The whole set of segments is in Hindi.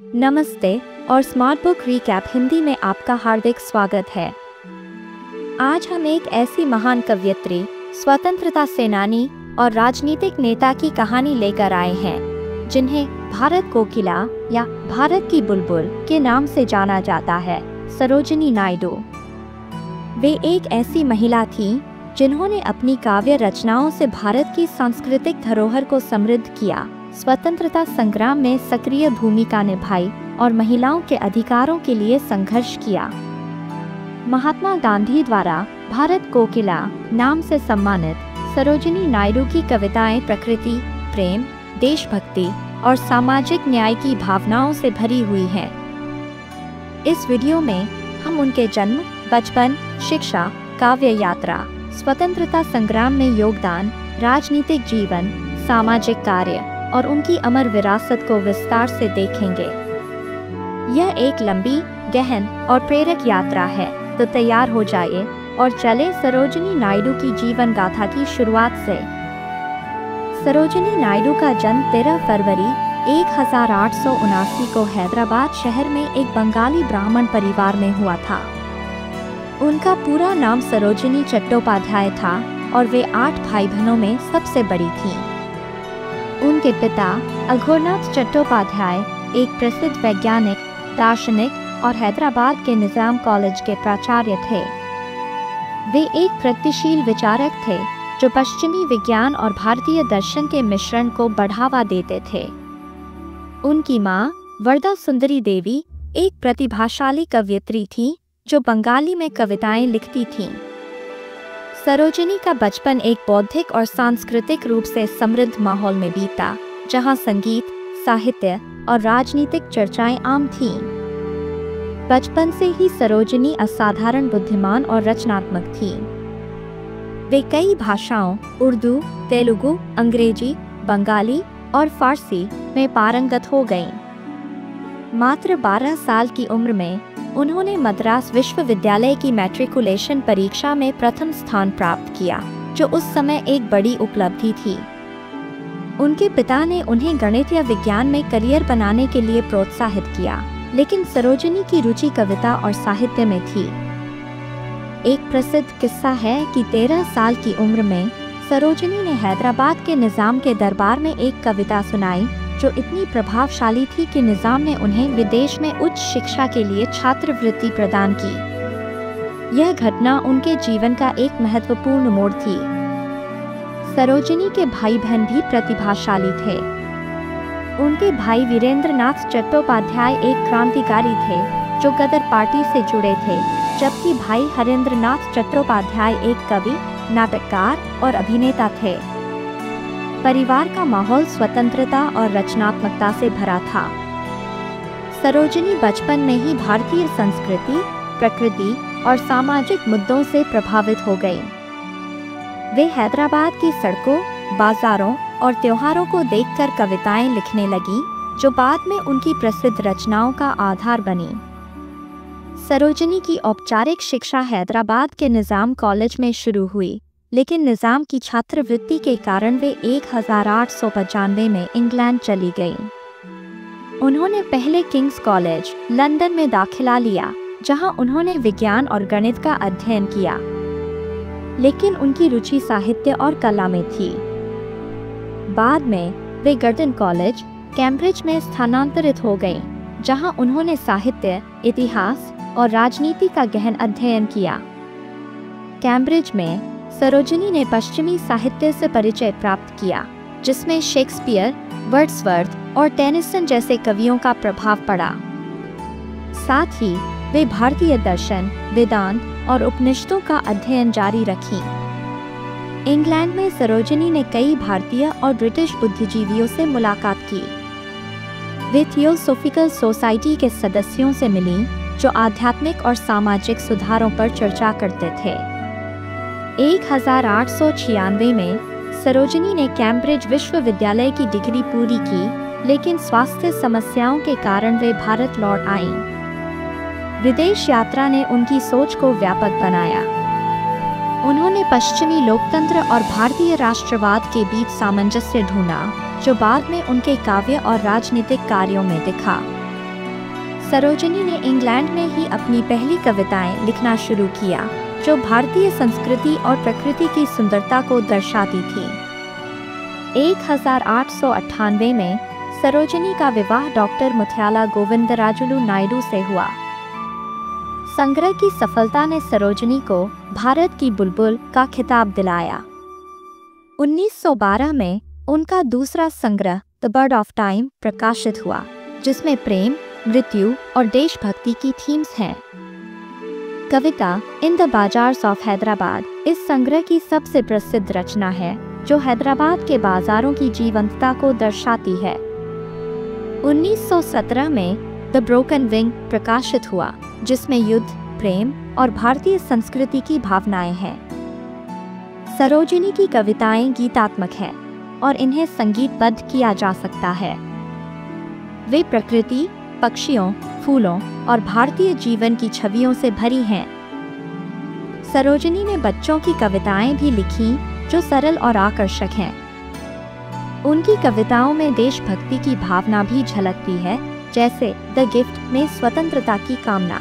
नमस्ते और स्मार्ट बुक रिकैप हिंदी में आपका हार्दिक स्वागत है। आज हम एक ऐसी महान कवयित्री, स्वतंत्रता सेनानी और राजनीतिक नेता की कहानी लेकर आए हैं जिन्हें भारत कोकिला या भारत की बुलबुल के नाम से जाना जाता है, सरोजिनी नायडू। वे एक ऐसी महिला थीं जिन्होंने अपनी काव्य रचनाओं से भारत की सांस्कृतिक धरोहर को समृद्ध किया, स्वतंत्रता संग्राम में सक्रिय भूमिका निभाई और महिलाओं के अधिकारों के लिए संघर्ष किया। महात्मा गांधी द्वारा भारत कोकिला नाम से सम्मानित सरोजिनी नायडू की कविताएं प्रकृति, प्रेम, देशभक्ति और सामाजिक न्याय की भावनाओं से भरी हुई हैं। इस वीडियो में हम उनके जन्म, बचपन, शिक्षा, काव्य यात्रा, स्वतंत्रता संग्राम में योगदान, राजनीतिक जीवन, सामाजिक कार्य और उनकी अमर विरासत को विस्तार से देखेंगे। यह एक लंबी, गहन और प्रेरक यात्रा है, तो तैयार हो जाइए और चले सरोजिनी नायडू की जीवन गाथा की शुरुआत से। सरोजिनी नायडू का जन्म 13 फरवरी 1879 को हैदराबाद शहर में एक बंगाली ब्राह्मण परिवार में हुआ था। उनका पूरा नाम सरोजिनी चट्टोपाध्याय था और वे 8 भाई बहनों में सबसे बड़ी थीं। उनके पिता अघोरनाथ चट्टोपाध्याय एक प्रसिद्ध वैज्ञानिक, दार्शनिक और हैदराबाद के निजाम कॉलेज के प्राचार्य थे। वे एक प्रगतिशील विचारक थे जो पश्चिमी विज्ञान और भारतीय दर्शन के मिश्रण को बढ़ावा देते थे। उनकी मां वरदा सुंदरी देवी एक प्रतिभाशाली कवयित्री थी जो बंगाली में कविताएं लिखती थीं। सरोजिनी का बचपन एक बौद्धिक और सांस्कृतिक रूप से समृद्ध माहौल में बीता, जहां संगीत, साहित्य और राजनीतिक चर्चाएं आम थीं। बचपन से ही सरोजिनी असाधारण बुद्धिमान और रचनात्मक थीं। वे कई भाषाओं उर्दू, तेलुगु, अंग्रेजी, बंगाली और फारसी में पारंगत हो गईं। मात्र 12 साल की उम्र में उन्होंने मद्रास विश्वविद्यालय की मैट्रिकुलेशन परीक्षा में प्रथम स्थान प्राप्त किया, जो उस समय एक बड़ी उपलब्धि थी। उनके पिता ने उन्हें गणित या विज्ञान में करियर बनाने के लिए प्रोत्साहित किया, लेकिन सरोजिनी की रुचि कविता और साहित्य में थी। एक प्रसिद्ध किस्सा है कि 13 साल की उम्र में सरोजिनी ने हैदराबाद के निजाम के दरबार में एक कविता सुनाई जो इतनी प्रभावशाली थी कि निजाम ने उन्हें विदेश में उच्च शिक्षा के लिए छात्रवृत्ति प्रदान की। यह घटना उनके जीवन का एक महत्वपूर्ण मोड़ थी। सरोजिनी के भाई बहन भी प्रतिभाशाली थे। उनके भाई वीरेंद्र नाथ चट्टोपाध्याय एक क्रांतिकारी थे जो गदर पार्टी से जुड़े थे, जबकि भाई हरेंद्र नाथ चट्टोपाध्याय एक कवि, नाटककार और अभिनेता थे। परिवार का माहौल स्वतंत्रता और रचनात्मकता से भरा था। सरोजिनी बचपन में ही भारतीय संस्कृति, प्रकृति और सामाजिक मुद्दों से प्रभावित हो गई। वे हैदराबाद की सड़कों, बाजारों और त्योहारों को देखकर कविताएं लिखने लगी, जो बाद में उनकी प्रसिद्ध रचनाओं का आधार बनी। सरोजिनी की औपचारिक शिक्षा हैदराबाद के निजाम कॉलेज में शुरू हुई, लेकिन निजाम की छात्रवृत्ति के कारण वे 1895 में इंग्लैंड चली गईं। उन्होंने पहले किंग्स कॉलेज, लंदन में दाखिला लिया, जहां उन्होंने विज्ञान और गणित का अध्ययन किया, लेकिन उनकी रुचि साहित्य और कला में थी। बाद में वे गर्डन कॉलेज, कैम्ब्रिज में स्थानांतरित हो गईं, जहां उन्होंने साहित्य, इतिहास और राजनीति का गहन अध्ययन किया। कैम्ब्रिज में सरोजिनी ने पश्चिमी साहित्य से परिचय प्राप्त किया, जिसमें शेक्सपियर, वर्ड्सवर्थ और टेनिसन जैसे कवियों का प्रभाव पड़ा। साथ ही वे भारतीय दर्शन, वेदांत और उपनिषदों का अध्ययन जारी रखी। इंग्लैंड में सरोजिनी ने कई भारतीय और ब्रिटिश बुद्धिजीवियों से मुलाकात की। वे थियोसॉफिकल सोसाइटी के सदस्यों से मिलीं, जो आध्यात्मिक और सामाजिक सुधारों पर चर्चा करते थे। 1896 में सरोजिनी ने कैम्ब्रिज विश्वविद्यालय की डिग्री पूरी की, लेकिन स्वास्थ्य समस्याओं के कारण वे भारत लौट आईं। विदेश यात्रा ने उनकी सोच को व्यापक बनाया। उन्होंने पश्चिमी लोकतंत्र और भारतीय राष्ट्रवाद के बीच सामंजस्य ढूंढा, जो बाद में उनके काव्य और राजनीतिक कार्यों में दिखा। सरोजिनी ने इंग्लैंड में ही अपनी पहली कविताएं लिखना शुरू किया, जो भारतीय संस्कृति और प्रकृति की सुंदरता को दर्शाती थी। 1898 में सरोजिनी का विवाह डॉक्टर मुथ्याला गोविंदराजुलु नायडू से हुआ। संग्रह की सफलता ने सरोजिनी को भारत की बुलबुल का खिताब दिलाया। 1912 में उनका दूसरा संग्रह द बर्ड ऑफ टाइम प्रकाशित हुआ, जिसमें प्रेम, मृत्यु और देशभक्ति की थीम्स हैं। कविता in the bazaars of Hyderabad इस संग्रह की सबसे प्रसिद्ध रचना है, जो हैदराबाद के बाजारों की जीवंतता को दर्शाती है। 1917 में द ब्रोकन विंग प्रकाशित हुआ, जिसमें युद्ध, प्रेम और भारतीय संस्कृति की भावनाएं हैं। सरोजिनी की कविताएं गीतात्मक हैं और इन्हें संगीतबद्ध किया जा सकता है। वे प्रकृति, पक्षियों, फूलों और भारतीय जीवन की छवियों से भरी हैं। सरोजिनी ने बच्चों की कविताएं भी लिखीं, जो सरल और आकर्षक हैं। उनकी कविताओं में देशभक्ति की भावना भी झलकती है, जैसे द गिफ्ट में स्वतंत्रता की कामना।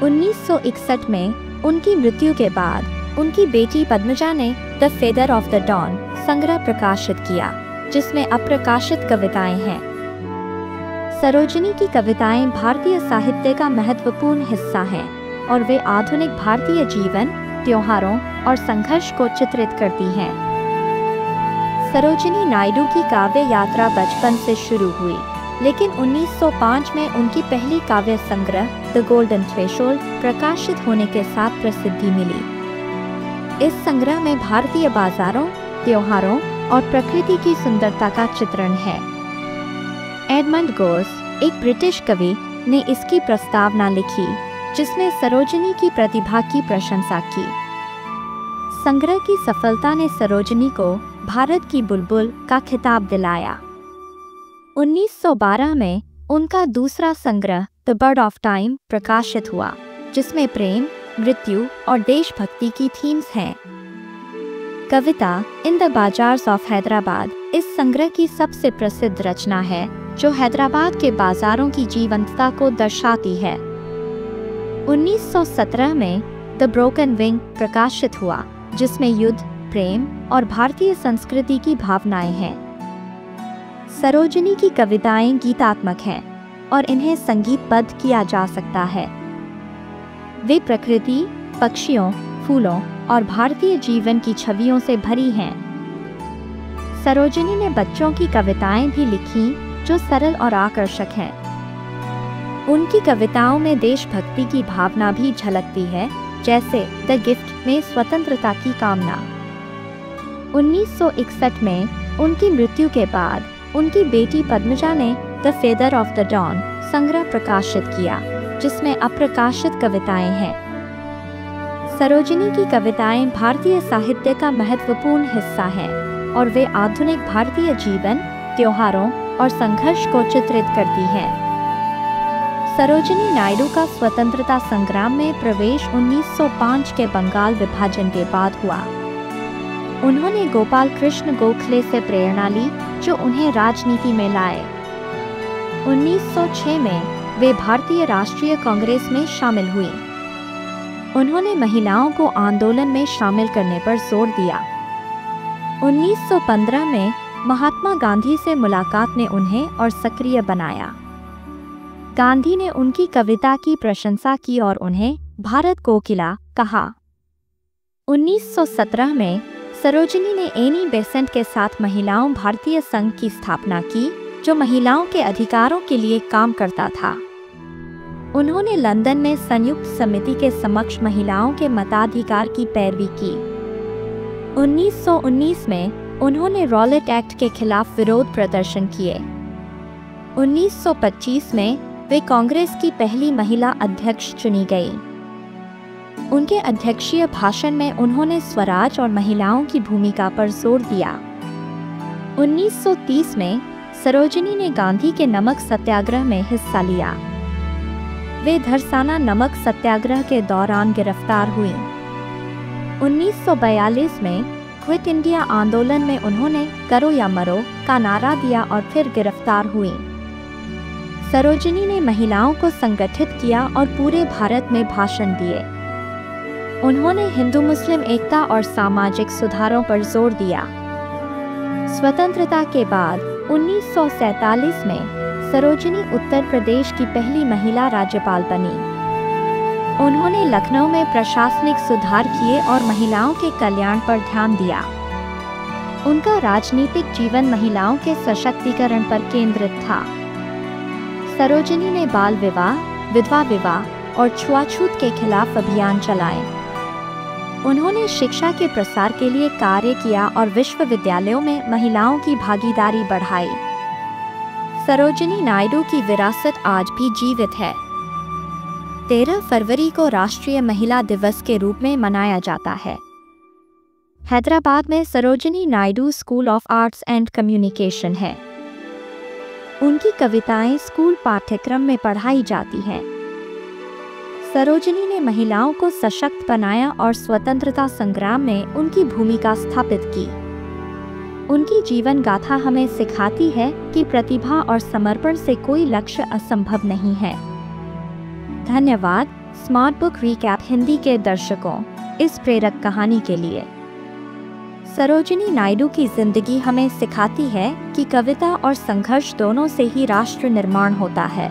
1961 में उनकी मृत्यु के बाद उनकी बेटी पद्मजा ने the feather of the dawn संग्रह प्रकाशित किया, जिसमें अप्रकाशित कविताएं हैं। सरोजिनी की कविताएं भारतीय साहित्य का महत्वपूर्ण हिस्सा हैं और वे आधुनिक भारतीय जीवन, त्योहारों और संघर्ष को चित्रित करती हैं। सरोजिनी नायडू की काव्य यात्रा बचपन से शुरू हुई, लेकिन 1905 में उनकी पहली काव्य संग्रह द गोल्डन थ्रेशोल्ड प्रकाशित होने के साथ प्रसिद्धि मिली। इस संग्रह में भारतीय बाजारों, त्योहारों और प्रकृति की सुंदरता का चित्रण है। एडमंड गोस, एक ब्रिटिश कवि, ने इसकी प्रस्तावना लिखी, जिसने सरोजिनी की प्रतिभा की प्रशंसा की। संग्रह की सफलता ने सरोजिनी को भारत की बुलबुल का खिताब दिलाया। 1912 में उनका दूसरा संग्रह द बर्ड ऑफ टाइम प्रकाशित हुआ, जिसमें प्रेम, मृत्यु और देशभक्ति की थीम्स हैं। कविता in the bazaars of Hyderabad इस संग्रह की सबसे प्रसिद्ध रचना है, जो हैदराबाद के बाजारों की जीवंतता को दर्शाती है। 1917 में द ब्रोकन विंग प्रकाशित हुआ, जिसमें युद्ध, प्रेम और भारतीय संस्कृति की भावनाएं हैं। सरोजिनी की कविताएं गीतात्मक हैं और इन्हें संगीतबद्ध किया जा सकता है। वे प्रकृति, पक्षियों, फूलों और भारतीय जीवन की छवियों से भरी हैं। सरोजिनी ने बच्चों की कविताएं भी लिखीं, जो सरल और आकर्षक हैं। उनकी कविताओं में देशभक्ति की भावना भी झलकती है, जैसे द गिफ्ट में स्वतंत्रता की कामना। 1961 में उनकी मृत्यु के बाद उनकी बेटी पद्मजा ने the feather of the dawn संग्रह प्रकाशित किया, जिसमें अप्रकाशित कविताएं हैं। सरोजिनी की कविताएं भारतीय साहित्य का महत्वपूर्ण हिस्सा हैं और वे आधुनिक भारतीय जीवन, त्योहारों और संघर्ष को चित्रित करती हैं। सरोजिनी नायडू का स्वतंत्रता संग्राम में प्रवेश 1905 के बंगाल विभाजन के बाद हुआ। उन्होंने गोपाल कृष्ण गोखले से प्रेरणा ली, जो उन्हें राजनीति में लाए। 1906 में वे भारतीय राष्ट्रीय कांग्रेस में शामिल हुई। उन्होंने महिलाओं को आंदोलन में शामिल करने पर जोर दिया। 1915 में महात्मा गांधी से मुलाकात ने उन्हें और सक्रिय बनाया। गांधी ने उनकी कविता की प्रशंसा की और उन्हें भारत कोकिला कहा। 1917 में सरोजिनी ने एनी बेसेंट के साथ महिलाओं भारतीय संघ की स्थापना की, जो महिलाओं के अधिकारों के लिए काम करता था। उन्होंने लंदन में संयुक्त समिति के समक्ष महिलाओं के मताधिकार की पैरवी की। 1919 में उन्होंने रॉलेट एक्ट के खिलाफ विरोध प्रदर्शन किए। 1925 में वे कांग्रेस की पहली महिला अध्यक्ष चुनी गई। उनके अध्यक्षीय भाषण में उन्होंने स्वराज और महिलाओं की भूमिका पर जोर दिया। 1930 में सरोजिनी ने गांधी के नमक सत्याग्रह में हिस्सा लिया। वे धरसाना नमक सत्याग्रह के दौरान गिरफ्तार हुई। 1942 में क्विट इंडिया आंदोलन में उन्होंने करो या मरो का नारा दिया और फिर गिरफ्तार हुई। सरोजिनी ने महिलाओं को संगठित किया और पूरे भारत में भाषण दिए। उन्होंने हिंदू मुस्लिम एकता और सामाजिक सुधारों पर जोर दिया। स्वतंत्रता के बाद 1947 में सरोजिनी उत्तर प्रदेश की पहली महिला राज्यपाल बनी। उन्होंने लखनऊ में प्रशासनिक सुधार किए और महिलाओं के कल्याण पर ध्यान दिया। उनका राजनीतिक जीवन महिलाओं के सशक्तिकरण पर केंद्रित था। सरोजिनी ने बाल विवाह, विधवा विवाह और छुआछूत के खिलाफ अभियान चलाए। उन्होंने शिक्षा के प्रसार के लिए कार्य किया और विश्वविद्यालयों में महिलाओं की भागीदारी बढ़ाई। सरोजिनी नायडू की विरासत आज भी जीवित है। 13 फरवरी को राष्ट्रीय महिला दिवस के रूप में मनाया जाता है। हैदराबाद में Sarojini Naidu school of arts and communication है। उनकी कविताएं स्कूल पाठ्यक्रम में पढ़ाई जाती हैं। सरोजिनी ने महिलाओं को सशक्त बनाया और स्वतंत्रता संग्राम में उनकी भूमिका स्थापित की। उनकी जीवन गाथा हमें सिखाती है कि प्रतिभा और समर्पण से कोई लक्ष्य असंभव नहीं है। धन्यवाद स्मार्ट बुक रिकैप हिंदी के दर्शकों इस प्रेरक कहानी के लिए। सरोजिनी नायडू की जिंदगी हमें सिखाती है कि कविता और संघर्ष दोनों से ही राष्ट्र निर्माण होता है।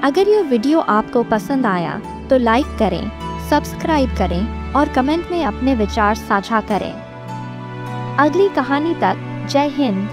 अगर यह वीडियो आपको पसंद आया तो लाइक करें, सब्सक्राइब करें और कमेंट में अपने विचार साझा करें। अगली कहानी तक जय हिंद।